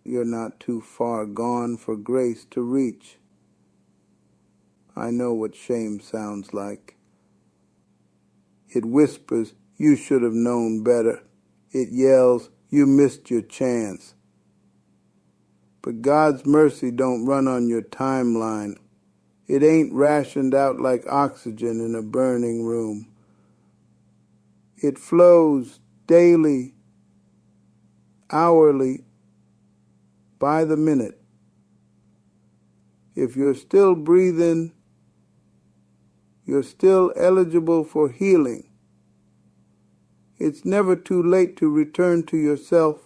you're not too far gone for grace to reach. I know what shame sounds like. It whispers, you should have known better. It yells, you missed your chance. But God's mercy don't run on your timeline. It ain't rationed out like oxygen in a burning room. It flows daily, hourly, by the minute. If you're still breathing, you're still eligible for healing. It's never too late to return to yourself,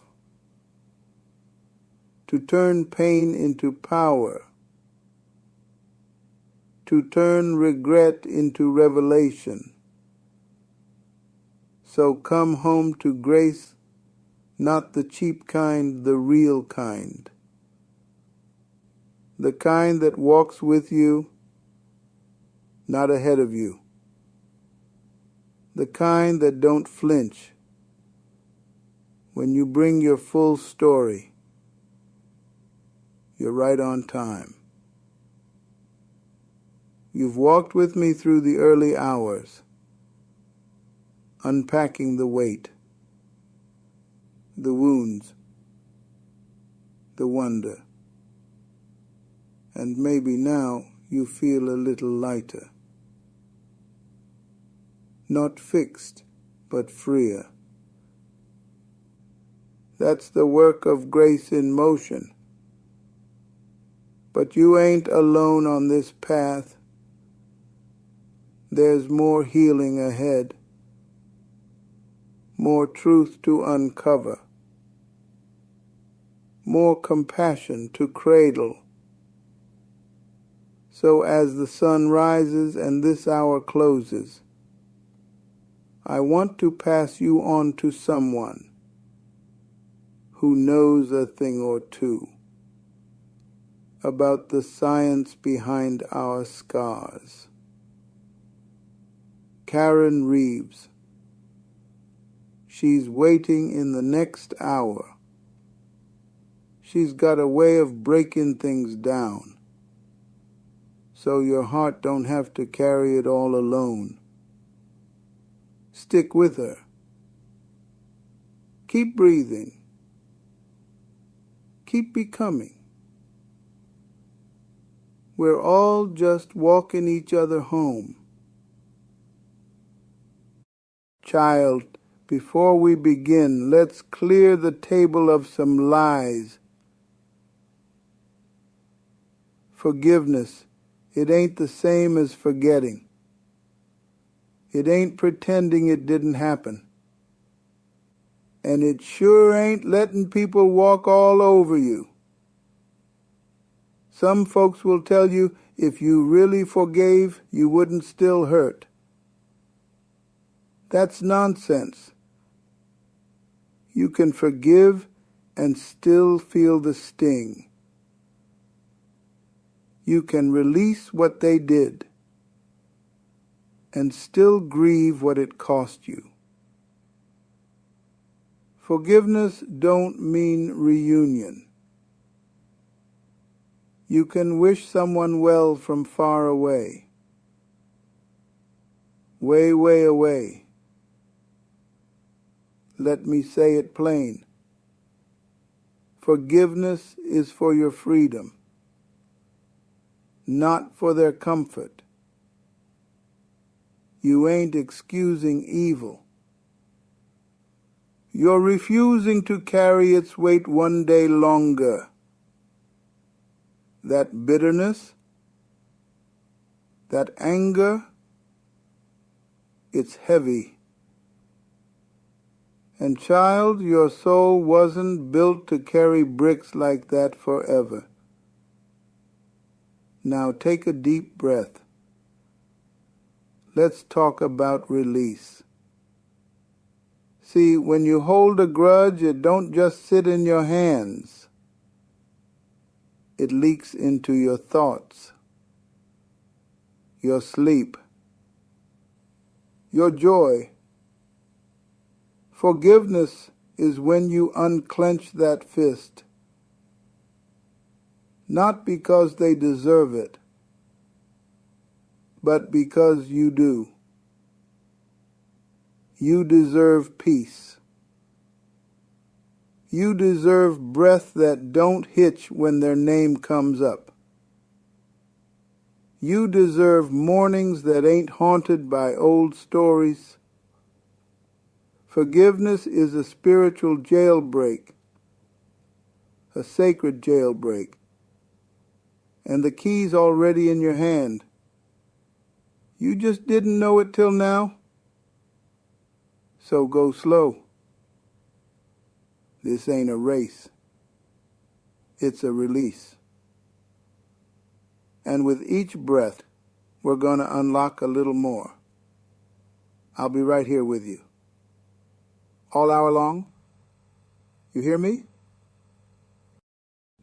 to turn pain into power, to turn regret into revelation. So come home to grace, not the cheap kind, the real kind. The kind that walks with you, not ahead of you. The kind that don't flinch when you bring your full story. You're right on time. You've walked with me through the early hours, unpacking the weight, the wounds, the wonder. And maybe now you feel a little lighter. Not fixed, but freer. That's the work of grace in motion. But you ain't alone on this path. There's more healing ahead, more truth to uncover, more compassion to cradle. So as the sun rises and this hour closes, I want to pass you on to someone who knows a thing or two about the science behind our scars. Karen Reeves. She's waiting in the next hour. She's got a way of breaking things down, so your heart don't have to carry it all alone. Stick with her. Keep breathing. Keep becoming. We're all just walking each other home. Child, before we begin, let's clear the table of some lies. Forgiveness, it ain't the same as forgetting. It ain't pretending it didn't happen. And it sure ain't letting people walk all over you. Some folks will tell you if you really forgave, you wouldn't still hurt. That's nonsense. You can forgive and still feel the sting. You can release what they did and still grieve what it cost you. Forgiveness don't mean reunion. You can wish someone well from far away, way, way away. Let me say it plain. Forgiveness is for your freedom, not for their comfort. You ain't excusing evil. You're refusing to carry its weight one day longer. That bitterness, that anger, it's heavy. And child, your soul wasn't built to carry bricks like that forever. Now take a deep breath. Let's talk about release. See, when you hold a grudge, it don't just sit in your hands. It leaks into your thoughts, your sleep, your joy. Forgiveness is when you unclench that fist not because they deserve it, but because you do. You deserve peace. You deserve breath that don't hitch when their name comes up. You deserve mornings that ain't haunted by old stories. Forgiveness is a spiritual jailbreak, a sacred jailbreak, and the key's already in your hand. You just didn't know it till now? So go slow. This ain't a race. It's a release. And with each breath, we're going to unlock a little more. I'll be right here with you. All hour long. You hear me?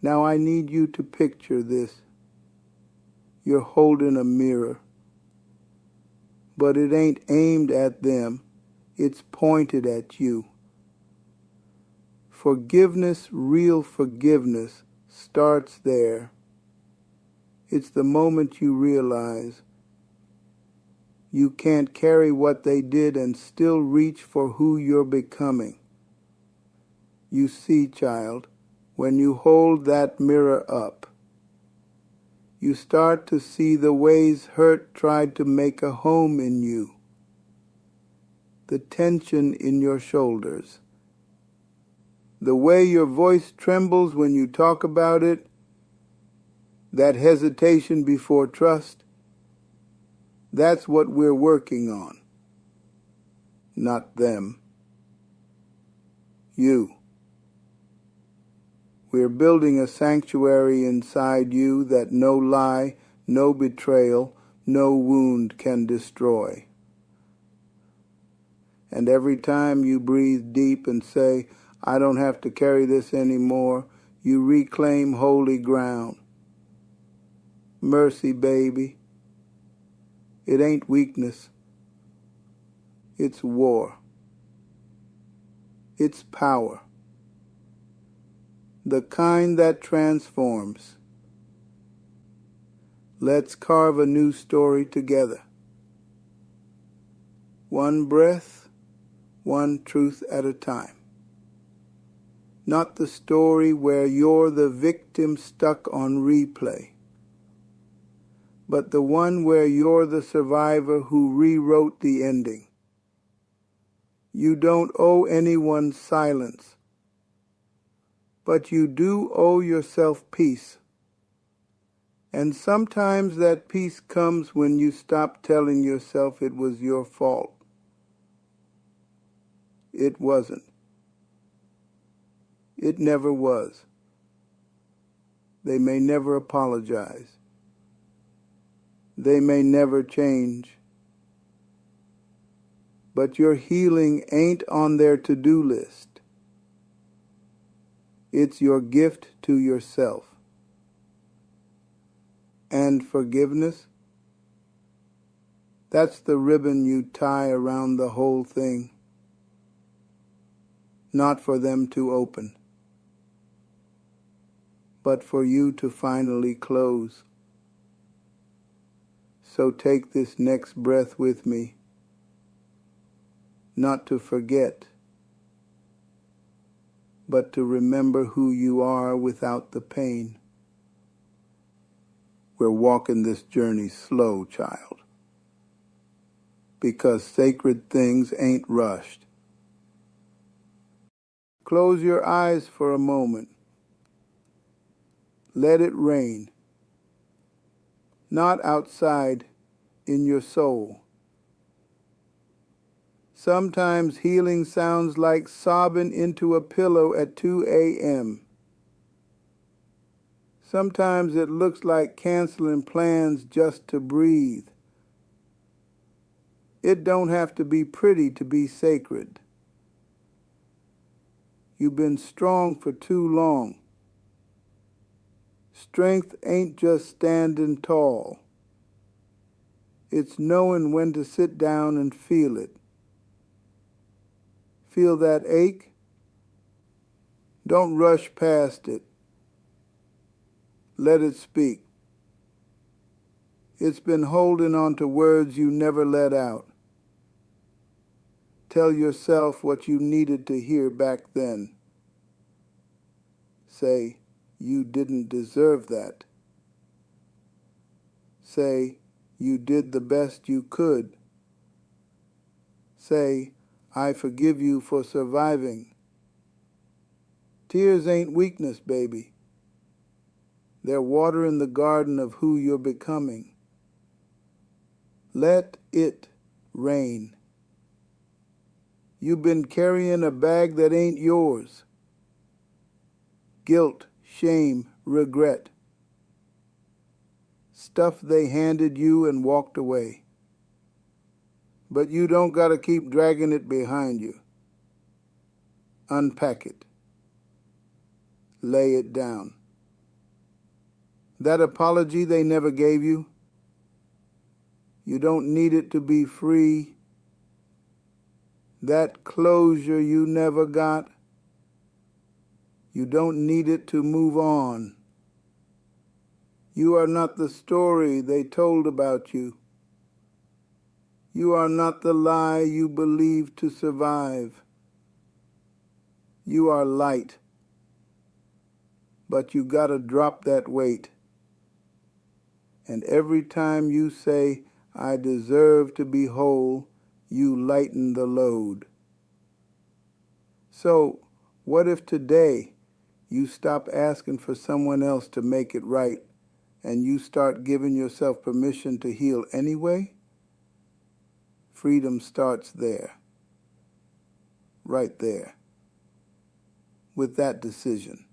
Now I need you to picture this. You're holding a mirror, but it ain't aimed at them. It's pointed at you. Forgiveness, real forgiveness, starts there. It's the moment you realize you can't carry what they did and still reach for who you're becoming. You see, child, when you hold that mirror up, you start to see the ways hurt tried to make a home in you. The tension in your shoulders. The way your voice trembles when you talk about it. That hesitation before trust. That's what we're working on. Not them. You. We're building a sanctuary inside you that no lie, no betrayal, no wound can destroy. And every time you breathe deep and say, I don't have to carry this anymore, you reclaim holy ground. Mercy, baby. It ain't weakness. It's war. It's power. The kind that transforms. Let's carve a new story together. One breath, one truth at a time. Not the story where you're the victim stuck on replay, but the one where you're the survivor who rewrote the ending. You don't owe anyone silence, but you do owe yourself peace. And sometimes that peace comes when you stop telling yourself it was your fault. It wasn't. It never was. They may never apologize. They may never change. But your healing ain't on their to-do list. It's your gift to yourself. And forgiveness, that's the ribbon you tie around the whole thing. Not for them to open, but for you to finally close. So take this next breath with me, not to forget, but to remember who you are without the pain. We're walking this journey slow, child, because sacred things ain't rushed. Close your eyes for a moment. Let it rain. Not outside, in your soul. Sometimes healing sounds like sobbing into a pillow at 2 a.m. Sometimes it looks like canceling plans just to breathe. It don't have to be pretty to be sacred. You've been strong for too long. Strength ain't just standing tall. It's knowing when to sit down and feel it. Feel that ache? Don't rush past it. Let it speak. It's been holding on to words you never let out. Tell yourself what you needed to hear back then. Say, you didn't deserve that. Say, you did the best you could. Say, I forgive you for surviving. Tears ain't weakness, baby. They're water in the garden of who you're becoming. Let it rain. You've been carrying a bag that ain't yours. Guilt, shame, regret. Stuff they handed you and walked away. But you don't gotta keep dragging it behind you. Unpack it. Lay it down. That apology they never gave you, you don't need it to be free. That closure you never got, you don't need it to move on. You are not the story they told about you. You are not the lie you believed to survive. You are light, but you gotta drop that weight. And every time you say, I deserve to be whole, you lighten the load. So, what if today you stop asking for someone else to make it right and you start giving yourself permission to heal anyway? Freedom starts there, right there, with that decision.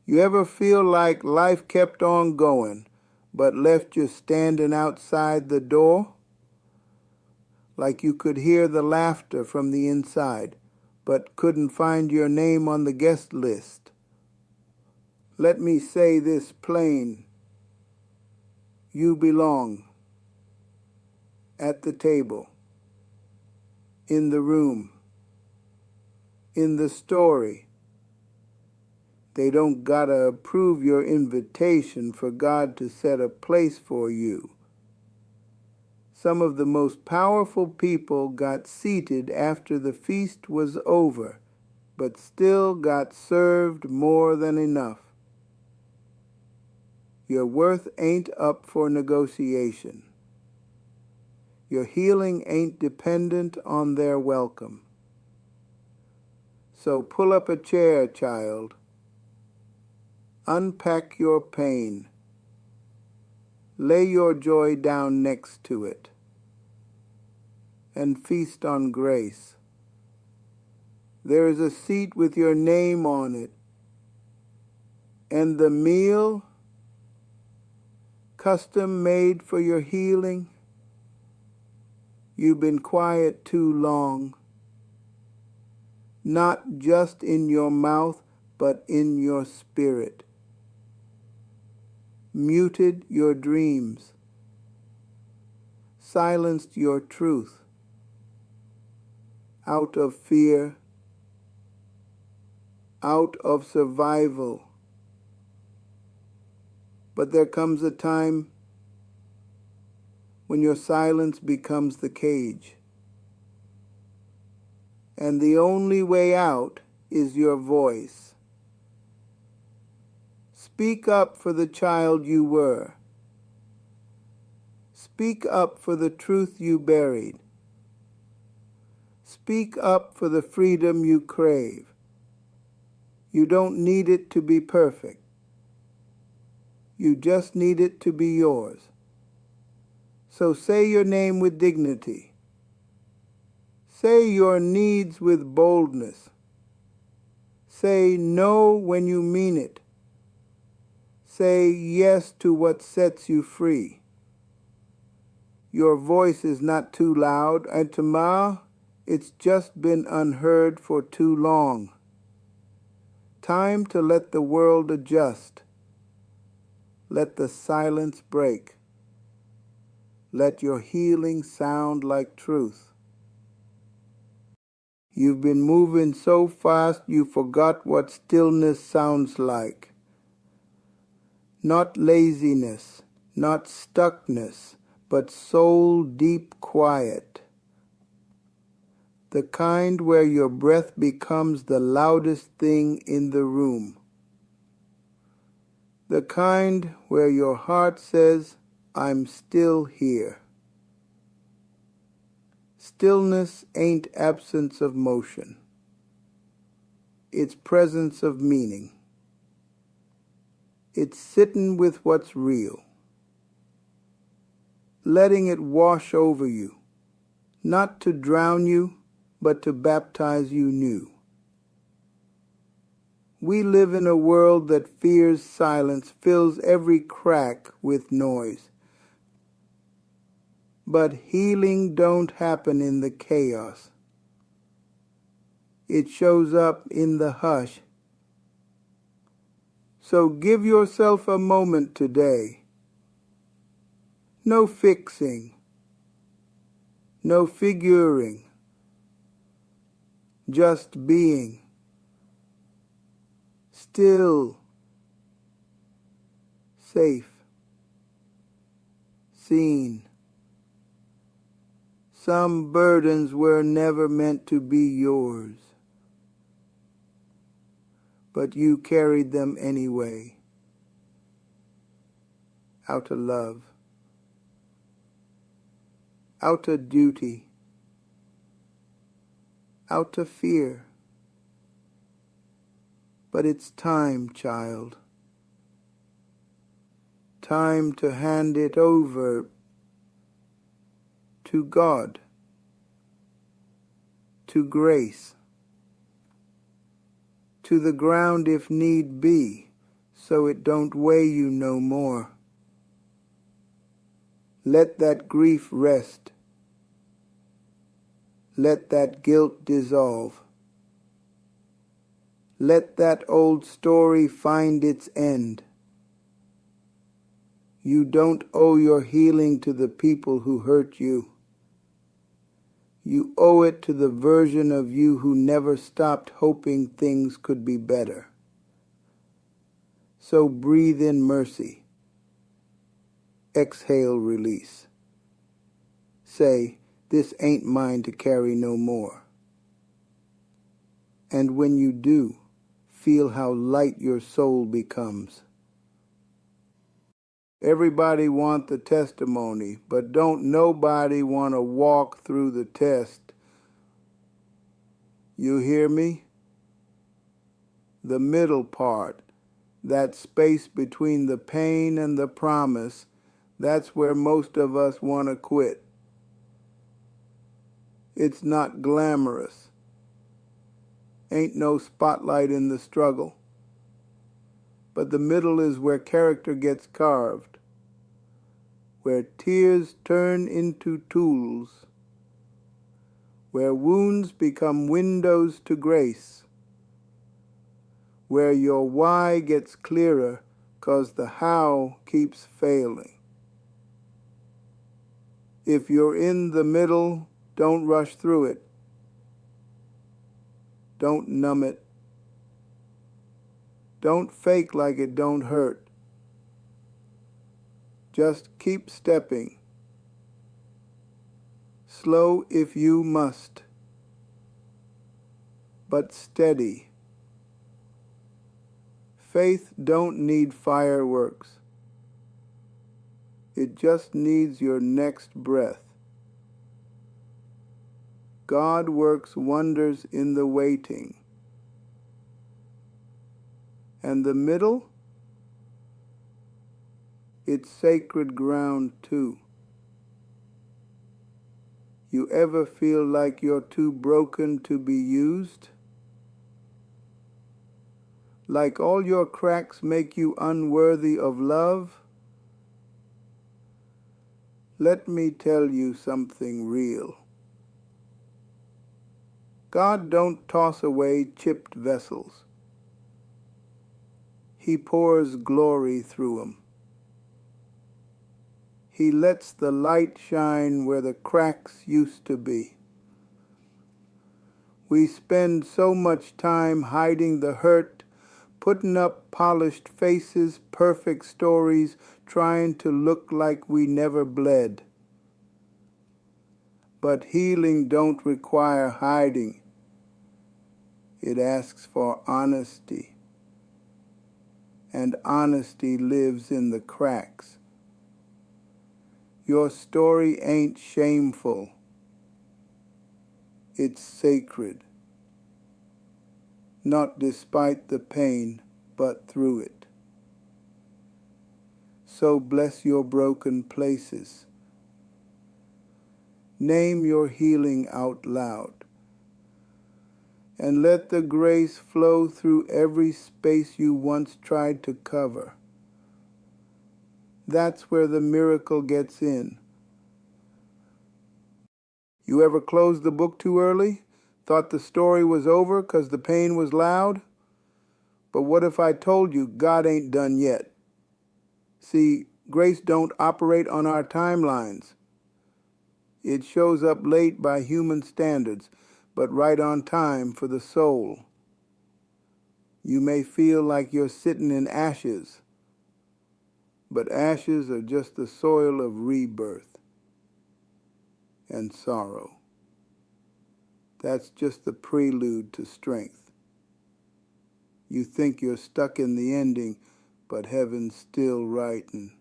You ever feel like life kept on going, but left you standing outside the door? Like you could hear the laughter from the inside, but couldn't find your name on the guest list? Let me say this plain. You belong at the table, in the room, in the story. They don't gotta approve your invitation for God to set a place for you. Some of the most powerful people got seated after the feast was over, but still got served more than enough. Your worth ain't up for negotiation. Your healing ain't dependent on their welcome. So pull up a chair, child. Unpack your pain. Lay your joy down next to it. And feast on grace. There is a seat with your name on it. And the meal, custom made for your healing. You've been quiet too long. Not just in your mouth, but in your spirit. Muted your dreams, silenced your truth, out of fear, out of survival. But there comes a time when your silence becomes the cage, and the only way out is your voice. Speak up for the child you were. Speak up for the truth you buried. Speak up for the freedom you crave. You don't need it to be perfect. You just need it to be yours. So say your name with dignity. Say your needs with boldness. Say no when you mean it. Say yes to what sets you free. Your voice is not too loud, and tomorrow it's just been unheard for too long. Time to let the world adjust. Let the silence break. Let your healing sound like truth. You've been moving so fast you forgot what stillness sounds like. Not laziness, not stuckness, but soul deep quiet. The kind where your breath becomes the loudest thing in the room. The kind where your heart says, I'm still here. Stillness ain't absence of motion. It's presence of meaning. It's sitting with what's real. Letting it wash over you, not to drown you, but to baptize you new. We live in a world that fears silence, fills every crack with noise. But healing don't happen in the chaos. It shows up in the hush. So give yourself a moment today. No fixing, no figuring, just being. Still, safe, seen. Some burdens were never meant to be yours, but you carried them anyway, out of love, out of duty, out of fear. But it's time, child. Time to hand it over to God, to grace, to the ground if need be, so it don't weigh you no more. Let that grief rest. Let that guilt dissolve. Let that old story find its end. You don't owe your healing to the people who hurt you. You owe it to the version of you who never stopped hoping things could be better. So breathe in mercy. Exhale release. Say, this ain't mine to carry no more. And when you do, feel how light your soul becomes. Everybody want the testimony, but don't nobody want to walk through the test. You hear me? The middle part, that space between the pain and the promise, that's where most of us want to quit. It's not glamorous. Ain't no spotlight in the struggle. But the middle is where character gets carved, where tears turn into tools, where wounds become windows to grace, where your why gets clearer 'cause the how keeps failing. If you're in the middle, don't rush through it. Don't numb it. Don't fake like it don't hurt. Just keep stepping. Slow if you must, but steady. Faith don't need fireworks. It just needs your next breath. God works wonders in the waiting. And the middle? It's sacred ground too. You ever feel like you're too broken to be used? Like all your cracks make you unworthy of love? Let me tell you something real. God don't toss away chipped vessels. He pours glory through them. He lets the light shine where the cracks used to be. We spend so much time hiding the hurt, putting up polished faces, perfect stories, trying to look like we never bled. But healing don't require hiding. It asks for honesty. And honesty lives in the cracks. Your story ain't shameful. It's sacred. Not despite the pain, but through it. So bless your broken places. Name your healing out loud. And let the grace flow through every space you once tried to cover. That's where the miracle gets in. You ever closed the book too early? Thought the story was over 'cause the pain was loud? But what if I told you God ain't done yet? See, grace don't operate on our timelines. It shows up late by human standards, but right on time for the soul. You may feel like you're sitting in ashes, but ashes are just the soil of rebirth and sorrow. That's just the prelude to strength. You think you're stuck in the ending, but heaven's still writing.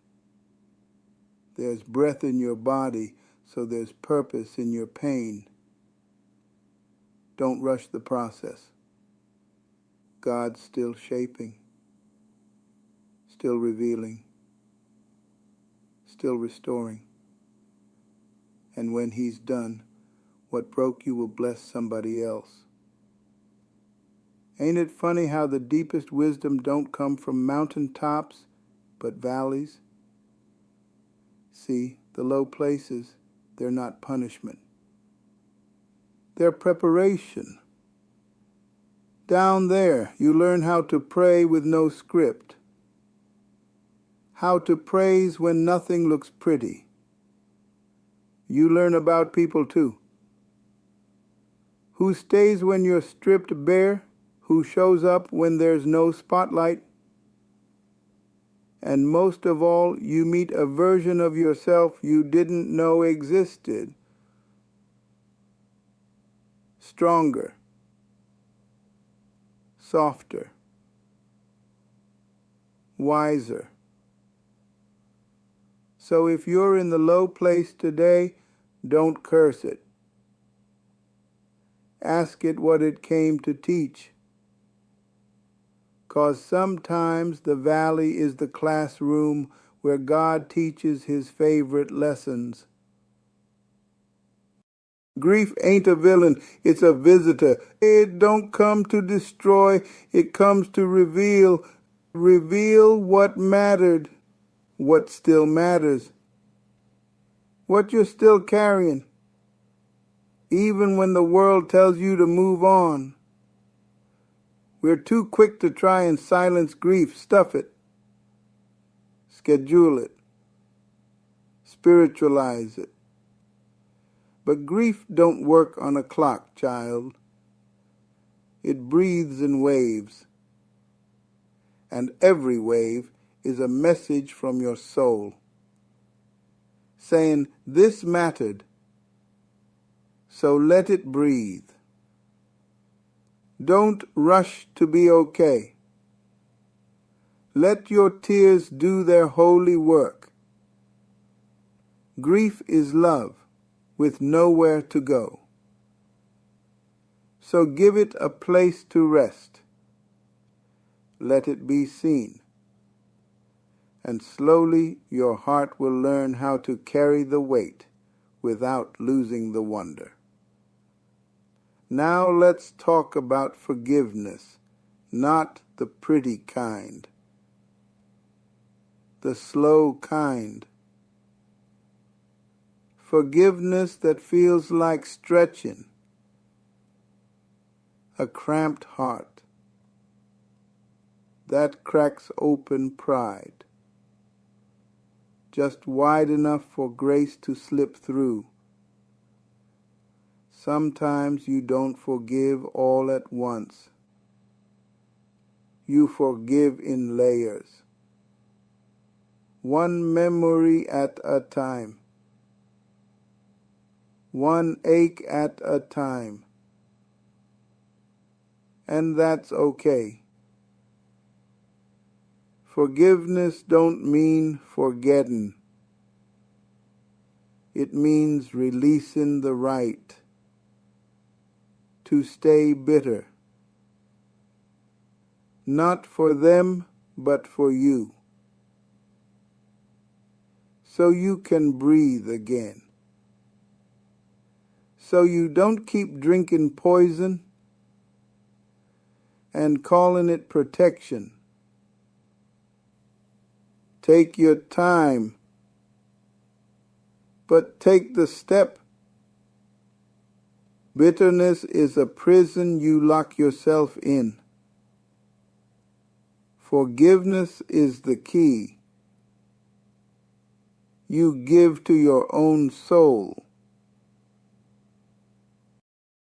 There's breath in your body, so there's purpose in your pain. Don't rush the process. God's still shaping, still revealing, still restoring. And when he's done, what broke you will bless somebody else. Ain't it funny how the deepest wisdom don't come from mountaintops, but valleys? See, the low places, they're not punishment. They're preparation. Down there, you learn how to pray with no script. How to praise when nothing looks pretty. You learn about people too. Who stays when you're stripped bare? Who shows up when there's no spotlight? And most of all, you meet a version of yourself you didn't know existed. Stronger, softer, wiser. So if you're in the low place today, don't curse it. Ask it what it came to teach. 'Cause sometimes the valley is the classroom where God teaches his favorite lessons. Grief ain't a villain, it's a visitor. It don't come to destroy, it comes to reveal. Reveal what mattered, what still matters, what you're still carrying, even when the world tells you to move on. We're too quick to try and silence grief, stuff it, schedule it, spiritualize it. But grief don't work on a clock, child. It breathes in waves. And every wave is a message from your soul, saying, this mattered, so let it breathe. Don't rush to be okay. Let your tears do their holy work. Grief is love with nowhere to go. So give it a place to rest. Let it be seen. And slowly your heart will learn how to carry the weight without losing the wonder. Now let's talk about forgiveness, not the pretty kind, the slow kind. Forgiveness that feels like stretching a cramped heart that cracks open pride, just wide enough for grace to slip through. Sometimes you don't forgive all at once. you forgive in layers, one memory at a time, one ache at a time. And that's okay. Forgiveness don't mean forgetting. It means releasing the right to stay bitter, not for them, but for you, so you can breathe again, so you don't keep drinking poison and calling it protection. Take your time, but take the step. Bitterness is a prison you lock yourself in. Forgiveness is the key you give to your own soul.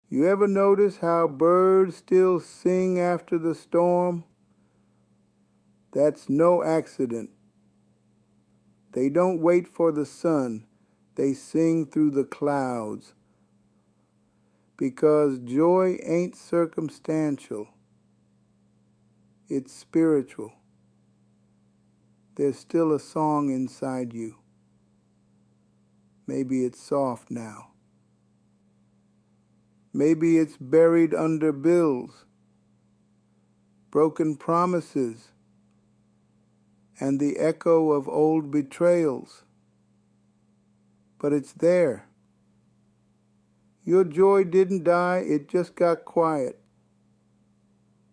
You ever notice how birds still sing after the storm? That's no accident. They don't wait for the sun. They sing through the clouds. Because joy ain't circumstantial. It's spiritual. There's still a song inside you. Maybe it's soft now. Maybe it's buried under bills, broken promises, and the echo of old betrayals. But it's there. Your joy didn't die, it just got quiet.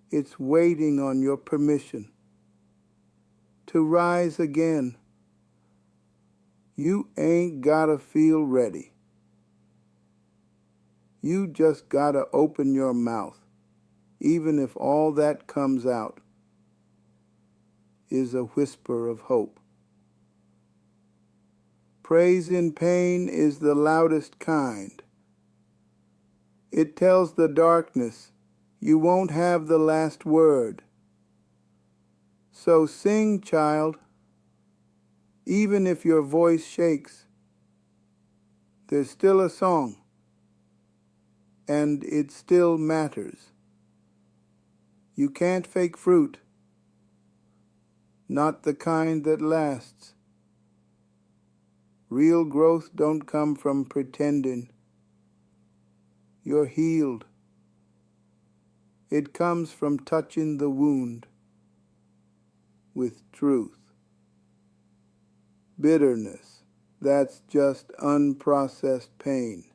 It's waiting on your permission to rise again. You ain't gotta feel ready. You just gotta open your mouth, even if all that comes out is a whisper of hope. Praise in pain is the loudest kind. It tells the darkness you won't have the last word. So sing, child, even if your voice shakes. There's still a song, and it still matters. You can't fake fruit, not the kind that lasts. Real growth don't come from pretending. You're healed. It comes from touching the wound with truth. Bitterness, that's just unprocessed pain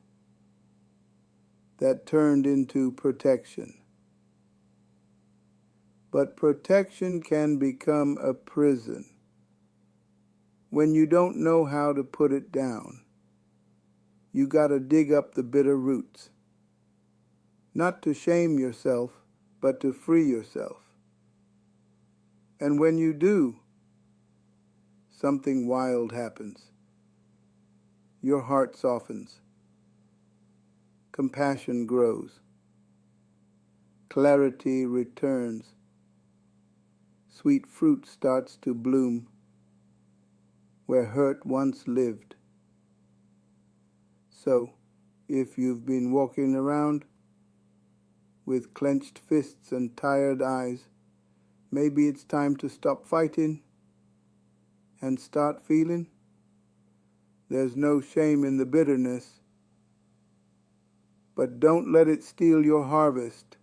that turned into protection. But protection can become a prison when you don't know how to put it down. You gotta dig up the bitter roots, not to shame yourself, but to free yourself. And when you do, something wild happens. Your heart softens. Compassion grows. Clarity returns. Sweet fruit starts to bloom where hurt once lived. So, if you've been walking around with clenched fists and tired eyes, maybe it's time to stop fighting and start feeling. There's no shame in the bitterness, but don't let it steal your harvest.